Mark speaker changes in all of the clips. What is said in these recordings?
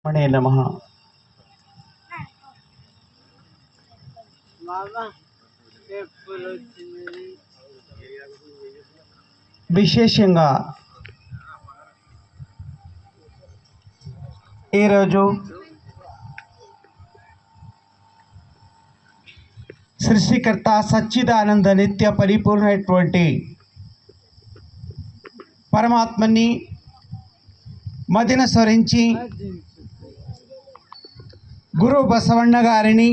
Speaker 1: మణే నమః. విశేషంగా ఈరోజు సృష్టికర్త సచ్చిదానంద నిత్య పరిపూర్ణమైనటువంటి పరమాత్మని మదిన స్మరించి గురు బసవಣ್ణ గారిని,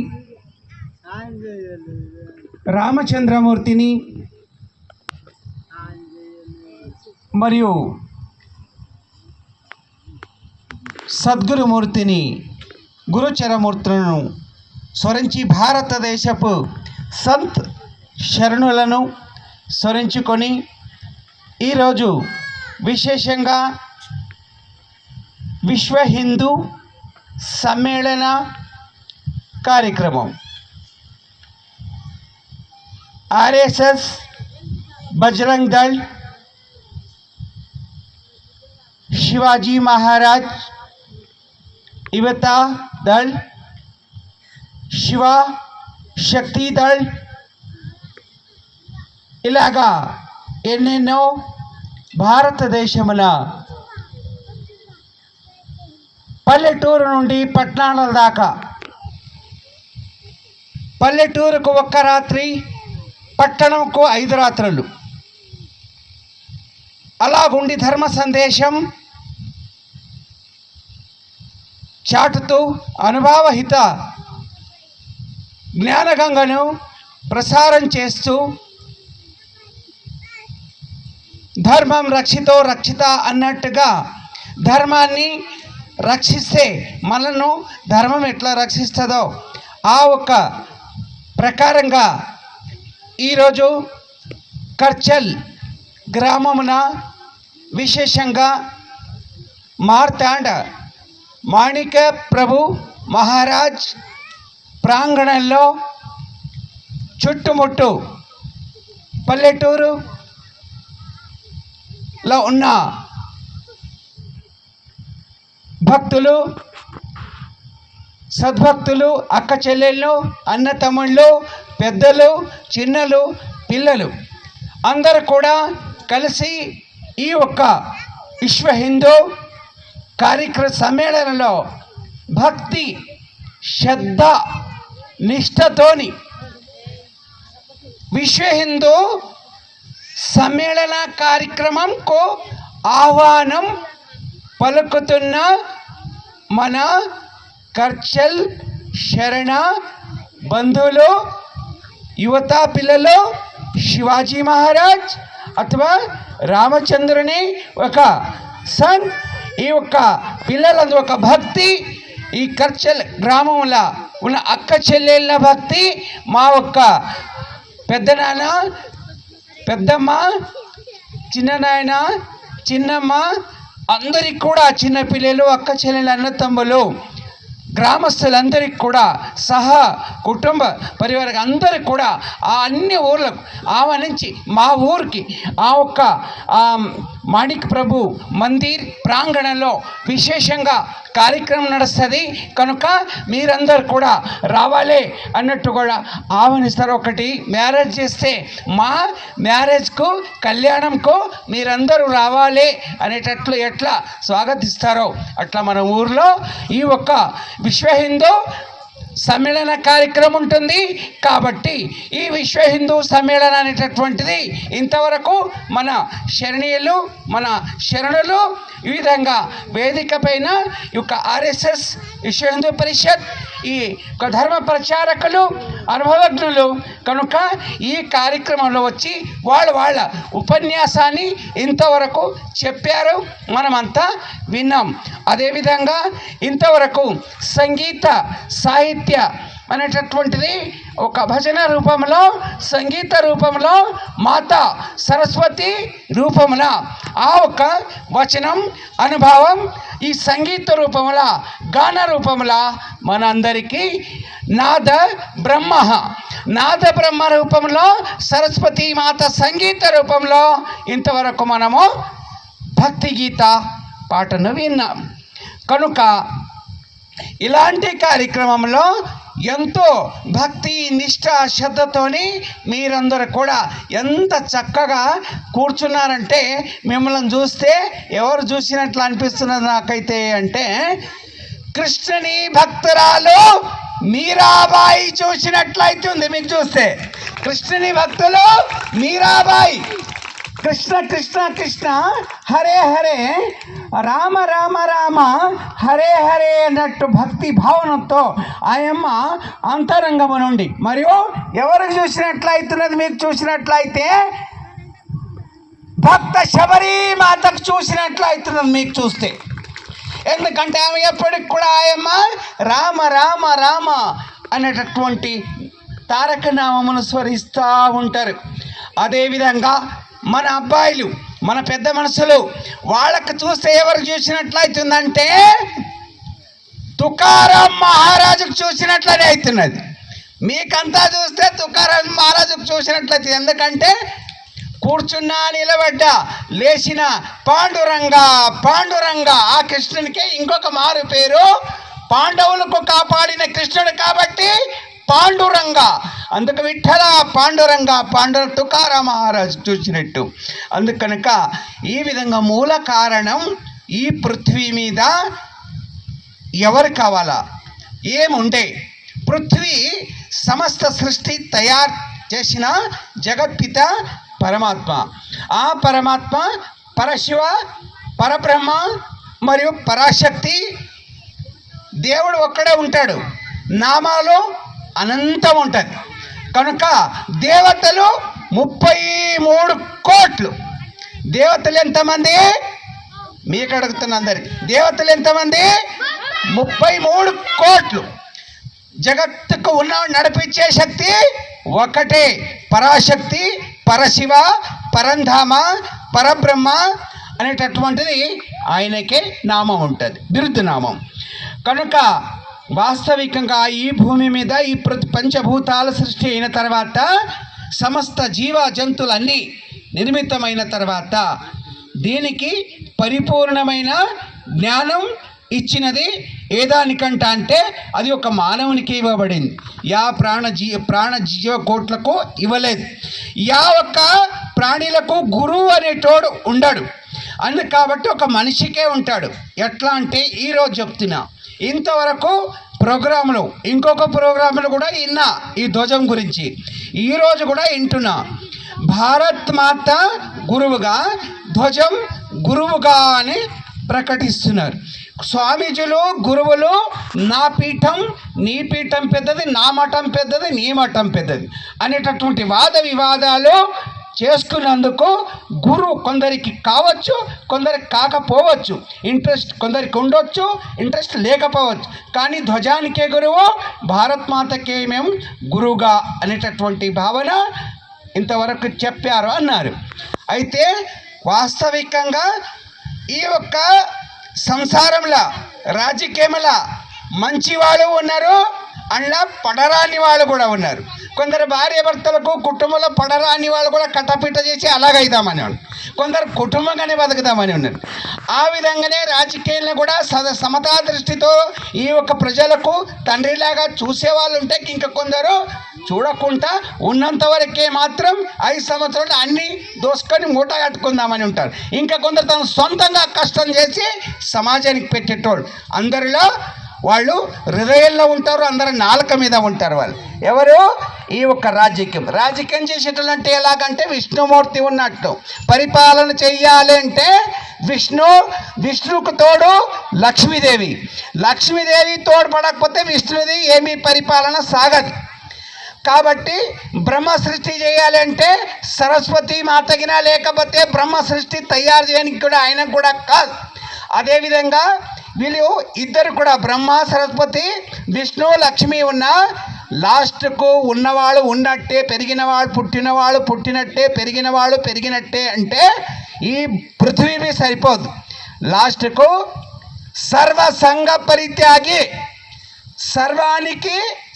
Speaker 1: రామచంద్రమూర్తిని మరియు సద్గురుమూర్తిని, గురుచరమూర్తులను స్మరించి భారతదేశపు సంత్ శరణులను స్మరించుకొని ఈరోజు విశేషంగా విశ్వ హిందూ సమ్మేళన కార్యక్రమం ఆర్ఎస్ఎస్, బజరంగ్ దళ్, శివాజీ మహారాజ్ యువతా దళ్, శివ శక్తి దళ్, ఇలాగా ఎన్నెన్నో భారతదేశమున పల్లెటూరు నుండి పట్టణాల దాకా, పల్లెటూరుకు ఒక్క రాత్రి, పట్టణంకు 5 రాత్రులు, అలాగుండి ధర్మ సందేశం చాటుతూ అనుభవహిత జ్ఞానగంగను ప్రసారం చేస్తూ ధర్మం రక్షితో రక్షిత అన్నట్టుగా ధర్మాన్ని రక్షిస్తే మనను ధర్మం ఎట్లా రక్షిస్తుందో ఆ ఒక్క ప్రకారంగా ఈరోజు కర్చల్ గ్రామమున విశేషంగా మార్తాండ మాణిక ప్రభు మహారాజ్ ప్రాంగణంలో చుట్టుముట్టు పల్లెటూరులో ఉన్న భక్తులు, సద్భక్తులు, అక్క చెల్లెళ్ళు, అన్న తమ్ముళ్ళు, పెద్దలు, చిన్నలు, పిల్లలు అందరూ కూడా కలిసి ఈ ఒక్క విశ్వ హిందూ సమ్మేళనంలో భక్తి, శ్రద్ధ, నిష్ఠతోని విశ్వ హిందూ సమ్మేళన కార్యక్రమంకు ఆహ్వానం పలుకుతున్న మన కర్చల్ శరణ బంధువులు, యువత పిల్లలు, శివాజీ మహారాజ్ అథవా రామచంద్రుని ఒక సన్, ఈ ఒక్క పిల్లలందు ఒక భక్తి, ఈ కర్చల్ గ్రామంలో ఉన్న అక్క చెల్లెళ్ళ భక్తి, మా ఒక్క పెద్దనాన్న, పెద్దమ్మ, చిన్ననాయన, చిన్నమ్మ అందరికి కూడా, చిన్నపిల్లలు, అక్క చెల్లెలు, అన్న తమ్ములు, గ్రామస్తులందరికీ కూడా సహా కుటుంబ పరివారం అందరికి కూడా ఆ అన్ని ఊర్లకు ఆహ్వానించి మా ఊరికి ఆ ఒక్క మాణిక్ ప్రభు మందిర్ ప్రాంగణంలో విశేషంగా కార్యక్రమం నడుస్తుంది కనుక మీరందరూ కూడా రావాలి అన్నట్టు కూడా ఆహ్వానిస్తారు. ఒకటి మ్యారేజ్ చేస్తే మా మ్యారేజ్కు, కళ్యాణంకు మీరందరూ రావాలి అనేటట్లు ఎట్లా స్వాగతిస్తారో అట్లా మన ఊర్లో ఈ ఒక్క విశ్వ హిందూ సమ్మేళన కార్యక్రమం ఉంటుంది. కాబట్టి ఈ విశ్వ హిందూ సమ్మేళన అనేటటువంటిది ఇంతవరకు మన శరణీయులు, మన శరణులు ఈ విధంగా వేదిక పైన ఈ యొక్క ఆర్ఎస్ఎస్, విశ్వ హిందూ పరిషత్, ఈ ధర్మ ప్రచారకులు, అనుభవజ్ఞులు కనుక ఈ కార్యక్రమంలో వచ్చి వాళ్ళ ఉపన్యాసాన్ని ఇంతవరకు చెప్పారు, మనమంతా విన్నాం. అదేవిధంగా ఇంతవరకు సంగీత సాహిత్య అనేటటువంటిది ఒక భజన రూపంలో, సంగీత రూపంలో, మాతా సరస్వతి రూపమున ఆ ఒక వచనం అనుభవం ఈ సంగీత రూపముల, గాన రూపముల మనందరికీ నాద బ్రహ్మ రూపంలో, సరస్వతి మాత సంగీత రూపంలో ఇంతవరకు మనము భక్తి గీత పాటను విన్నాం. కనుక ఇలాంటి కార్యక్రమంలో ఎంతో భక్తి నిష్ఠ శ్రద్ధతోని మీరందరూ కూడా ఎంత చక్కగా కూర్చున్నారంటే మిమ్మల్ని చూస్తే ఎవరు చూసినట్లు అనిపిస్తున్నది నాకైతే అంటే కృష్ణుని భక్తురాలు మీరాబాయి చూసినట్లయితుంది. మీకు చూస్తే కృష్ణుని భక్తులు మీరాబాయి కృష్ణ కృష్ణ కృష్ణ హరే హరే రామ రామ రామ హరే హరే అన్నట్టు భక్తి భావనతో ఆయమ్మ అంతరంగము నుండి మరియు ఎవరికి చూసినట్లయితున్నది మీకు చూసినట్లయితే భక్త శబరి మాతకు చూసినట్లయితున్నది మీకు చూస్తే. ఎందుకంటే ఆమె ఎప్పటికి కూడా ఆయమ్మ రామ రామ రామ అనేటటువంటి తారక నామమును స్మరిస్తూ ఉంటారు. అదేవిధంగా మన అబ్బాయిలు మన పెద్ద మనసులు వాళ్ళకు చూస్తే ఎవరు చూసినట్లయితుందంటే తుకారాం మహారాజుకు చూసినట్లనే అవుతున్నది. మీకంతా చూస్తే తుకారాం మహారాజుకు చూసినట్లయితే. ఎందుకంటే కూర్చున్నా నిలబడ్డా లేచిన పాండురంగ పాండురంగ ఆ కృష్ణునికే ఇంకొక మారు పేరు పాండవులకు కాపాడిన కృష్ణుడు కాబట్టి పాండురంగ. అందుకు విఠల పాండురంగ తుకారాం మహారాజు చూసినట్టు. అందుకనుక ఈ విధంగా మూల కారణం ఈ పృథ్వీ మీద ఎవరు కావాలా ఏముండే పృథ్వీ సమస్త సృష్టి తయారు చేసిన జగత్పిత పరమాత్మ. ఆ పరమాత్మ పరశివ పరబ్రహ్మ మరియు పరాశక్తి దేవుడు ఒక్కడే ఉంటాడు. నామాలు అనంతం ఉంటుంది కనుక దేవతలు 33 కోట్లు. దేవతలు ఎంతమంది మీకు అడుగుతున్న అందరికి దేవతలు ఎంతమంది 33 కోట్లు. జగత్తుకు ఉన్న నడిపించే శక్తి ఒకటే పరాశక్తి పరశివ పరంధామ పరబ్రహ్మ అనేటటువంటిది ఆయనకే నామం ఉంటుంది బిరుదు నామం. కనుక వాస్తవికంగా ఈ భూమి మీద ఈ పంచభూతాల సృష్టి అయిన తర్వాత సమస్త జీవ జంతువులన్నీ నిర్మితమైన తర్వాత దీనికి పరిపూర్ణమైన జ్ఞానం ఇచ్చినది ఏదానికంట అంటే అది ఒక మానవునికి ఇవ్వబడింది. ప్రాణ జీవ కోట్లకు ఇవ్వలేదు. ఒక్క ప్రాణులకు గురువు అనేటోడు ఉండడు. కాబట్టి ఒక మనిషికే ఉంటాడు. ఎట్లా అంటే ఈరోజు చెప్తున్నా ఇంతవరకు ప్రోగ్రాంలు ఇంకొక ప్రోగ్రాంలు కూడా విన్నా ఈ ధ్వజం గురించి. ఈరోజు కూడా వింటున్నా భారత్ మాత గురువుగా ధ్వజం గురువుగా అని ప్రకటిస్తున్నారు. స్వామీజీలు గురువులు నా పీఠం నీ పీఠం పెద్దది నా మఠం పెద్దది నీ మఠం పెద్దది అనేటటువంటి వాద వివాదాలు చేసుకున్నందుకు గురువు కొందరికి కావచ్చు కొందరికి కాకపోవచ్చు. ఇంట్రెస్ట్ కొందరికి ఉండొచ్చు ఇంట్రెస్ట్ లేకపోవచ్చు. కానీ ధ్వజానికే గురువు భారత్ మాతకే మేము గురువుగా అనేటటువంటి భావన ఇంతవరకు చెప్పారు అన్నారు. అయితే వాస్తవికంగా ఈ ఒక్క సంసారంలో రాజకీయంలో మంచి వాళ్ళు ఉన్నారు అలా పడరాని వాళ్ళు కూడా ఉన్నారు. కొందరు భార్య భర్తలకు కుటుంబంలో పడరాని వాళ్ళు కూడా కట్టపిట్ట చేసి అలాగైదామని వాళ్ళు కొందరు కుటుంబంగానే బతుకుదామని ఉన్నారు. ఆ విధంగానే రాజకీయాలను కూడా సమతా దృష్టితో ఈ యొక్క ప్రజలకు తండ్రిలాగా చూసేవాళ్ళు ఉంటే ఇంకా కొందరు చూడకుండా ఉన్నంత వరకే మాత్రం 5 సంవత్సరాలు అన్నీ దోసుకొని మూట కట్టుకుందామని ఉంటారు. ఇంకా కొందరు తను సొంతంగా కష్టం చేసి సమాజానికి పెట్టేటోళ్ళు అందరిలో వాళ్ళు హృదయంలో ఉంటారు. అందరు నాలుక మీద ఉంటారు. వాళ్ళు ఎవరు ఈ ఒక్క రాజకీయం చేసేటంటే ఎలాగంటే విష్ణుమూర్తి ఉన్నట్టు పరిపాలన చెయ్యాలి అంటే విష్ణుకు తోడు లక్ష్మీదేవి తోడ్పడకపోతే విష్ణుది ఏమీ పరిపాలన సాగదు. కాబట్టి బ్రహ్మ సృష్టి చేయాలంటే సరస్వతి మాతగిన లేకపోతే బ్రహ్మ సృష్టి తయారు చేయడానికి కూడా ఆయనకు కూడా కాదు. అదేవిధంగా వీళ్ళు ఇద్దరు కూడా బ్రహ్మ సరస్వతి విష్ణు లక్ష్మి ఉన్న లాస్ట్కు ఉన్నవాళ్ళు ఉన్నట్టే పెరిగినవాళ్ళు పుట్టినవాళ్ళు పుట్టినట్టే పెరిగినవాళ్ళు పెరిగినట్టే అంటే ఈ పృథ్వీ సరిపోదు. లాస్ట్కు సర్వసంగ పరిత్యాగి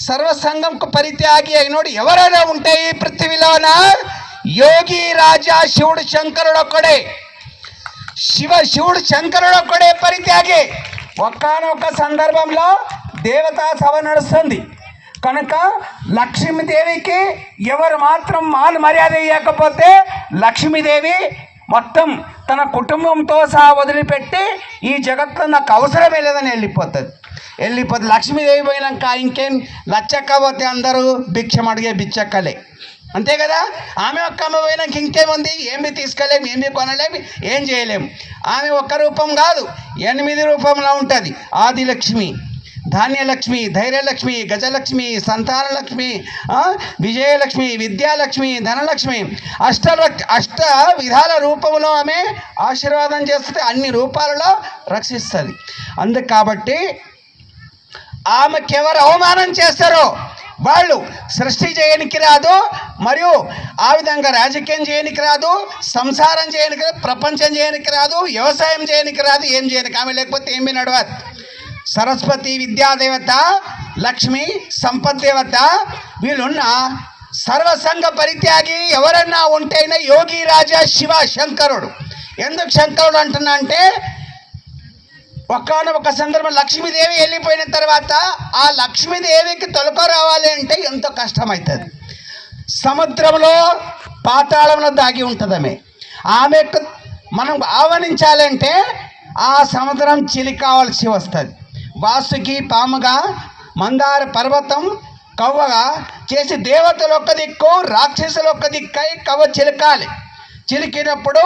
Speaker 1: సర్వసంగంకు పరిత్యాగి అయినోడు ఎవరైనా ఉంటే ఈ పృథ్వీలోన యోగి రాజా శివుడు శంకరుడు ఒక్కడే శివుడు శంకరుడు ఒక్కడే పరిత్యాగి. ఒకానొక సందర్భంలో దేవతా సభ నడుస్తుంది కనుక లక్ష్మీదేవికి ఎవరు మాత్రం మాలు మర్యాద ఇవ్వకపోతే లక్ష్మీదేవి మొత్తం తన కుటుంబంతో సహా వదిలిపెట్టి ఈ జగత్తులో నాకు అవసరమే లేదని వెళ్ళిపోతుంది లక్ష్మీదేవి పోయినాక ఇంకేం లచ్చక్క పోతే అందరూ భిక్షం అడిగే బిచ్చక్కలే, అంతే కదా. ఆమె ఒక్క అమ్మ పోయినాక ఇంకేముంది, ఏమి తీసుకెళ్ళలేము, ఏమి కొనలేము, ఏం చేయలేము. ఆమె ఒక్క రూపం కాదు, 8 రూపంలో ఉంటుంది. ఆదిలక్ష్మి, ధాన్యలక్ష్మి, ధైర్యలక్ష్మి, గజలక్ష్మి, సంతానలక్ష్మి, విజయలక్ష్మి, విద్యాలక్ష్మి, ధనలక్ష్మి, అష్ట విధాల రూపంలో ఆమె ఆశీర్వాదం చేస్తుంది, అన్ని రూపాలలో రక్షిస్తుంది. అందుకు కాబట్టి ఆమెకి ఎవరు అవమానం చేస్తారో వాళ్ళు సృష్టి చేయనికి రాదు, మరియు ఆ విధంగా రాజకీయం చేయనికి రాదు, సంసారం చేయనికి రాదు, ప్రపంచం చేయనికి రాదు, వ్యవసాయం చేయనికి రాదు, ఏం చేయనికి. ఆమె లేకపోతే ఏమీ నడవదు. సరస్వతి విద్యాదేవత, లక్ష్మి సంపద్దేవత, వీళ్ళున్న సర్వసంగ పరిత్యాగి ఎవరన్నా ఉంటేనే యోగి రాజా శివ శంకరుడు. ఎందుకు శంకరుడు అంటున్నా అంటే ఒకానొక సందర్భం లక్ష్మీదేవి వెళ్ళిపోయిన తర్వాత ఆ లక్ష్మీదేవికి తొలక రావాలి అంటే ఎంతో కష్టమవుతుంది. సముద్రంలో పాతాళంలో దాగి ఉంటుంది ఆమెకు మనం ఆహ్వానించాలంటే ఆ సముద్రం చిలికావాల్సి వస్తుంది. వాసుకి పాముగా, మందార పర్వతం కవ్వగా చేసి దేవతలు ఒక్క దిక్కు, రాక్షసులు ఒక్క దిక్కై కవ్వ చిలకాలి. చిలికినప్పుడు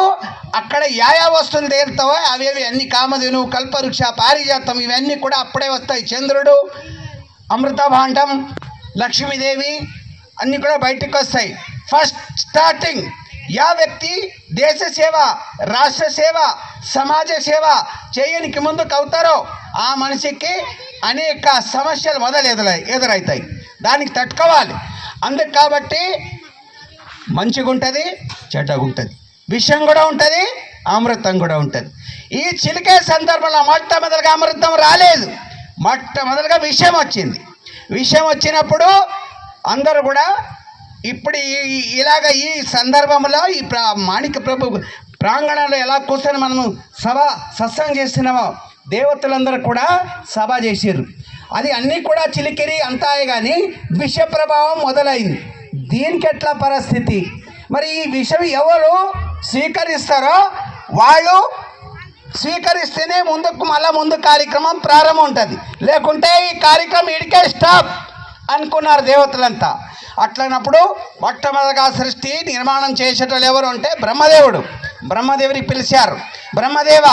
Speaker 1: అక్కడ యాయా వస్తువులు తేలుతావో అవేవి అన్ని కామధేను, కల్పవృక్ష, పారిజాతం ఇవన్నీ కూడా అప్పుడే వస్తాయి. చంద్రుడు, అమృత భాండం, లక్ష్మీదేవి అన్నీ కూడా బయటకు వస్తాయి. ఫస్ట్ స్టార్టింగ్ యా వ్యక్తి దేశ సేవ, రాష్ట్ర సేవ, సమాజ సేవ చేయనికి ముందుకు అవుతారో ఆ మనిషికి అనేక సమస్యలు ఎదురవుతాయి. దానికి తట్టుకోవాలి. అందుకు కాబట్టి మంచిగా ఉంటుంది, చెడ్డగా ఉంటుంది, విషం కూడా ఉంటుంది, అమృతం కూడా ఉంటుంది. ఈ చిలికే సందర్భంలో మొట్టమొదటిగా అమృతం రాలేదు, మొట్టమొదటిగా విషం వచ్చింది. విషం వచ్చినప్పుడు అందరూ కూడా ఇప్పుడు ఇలాగ ఈ సందర్భంలో ఈ మాణిక ప్రభు ప్రాంగణంలో ఎలా కూర్చొని మనము సత్సంగం చేస్తున్నామో దేవతలందరూ కూడా సభ చేసారు. అది అన్నీ కూడా చిలికిరి అంతాయే కానీ విష ప్రభావం మొదలైంది. దీనికి ఎట్లా పరిస్థితి? మరి ఈ విషయం ఎవరు స్వీకరిస్తారో వాళ్ళు స్వీకరిస్తేనే ముందు కార్యక్రమం ప్రారంభం ఉంటుంది, లేకుంటే ఈ కార్యక్రమం ఇడికే స్టాప్ అనుకున్నారు దేవతలంతా. అట్లనప్పుడు మొట్టమొదటిగా సృష్టి నిర్మాణం చేసేటోళ్ళు ఎవరు అంటే బ్రహ్మదేవుని పిలిచారు. బ్రహ్మదేవ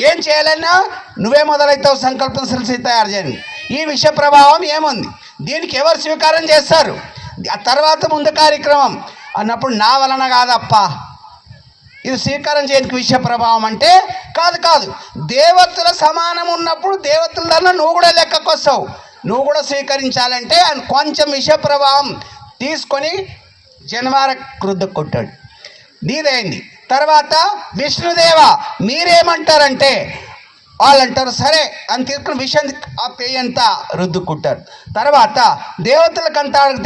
Speaker 1: ఏం చేయాలన్నా నువ్వే మొదలవుతావు, సంకల్పం సృష్టి తయారు చేయండి. ఈ విష ప్రభావం ఏముంది, దీనికి ఎవరు స్వీకారం చేస్తారు, ఆ తర్వాత ముందు కార్యక్రమం అన్నప్పుడు నా వలన కాదప్ప ఇది స్వీకారం చేయడానికి విష ప్రభావం అంటే కాదు. దేవతల సమానం ఉన్నప్పుడు దేవతల దానిలో నువ్వు కూడా లెక్కకొస్తావు, నువ్వు కూడా స్వీకరించాలంటే కొంచెం విష ప్రభావం తీసుకొని జన్మార క్రుద్ధ కొట్టాడు, నీదైంది. తర్వాత విష్ణుదేవ మీరేమంటారంటే వాళ్ళు అంటారు సరే అని తీసుకుని విషయం పేయంతా రుద్దుకుంటారు. తర్వాత దేవతలకు అంతా అడిగితే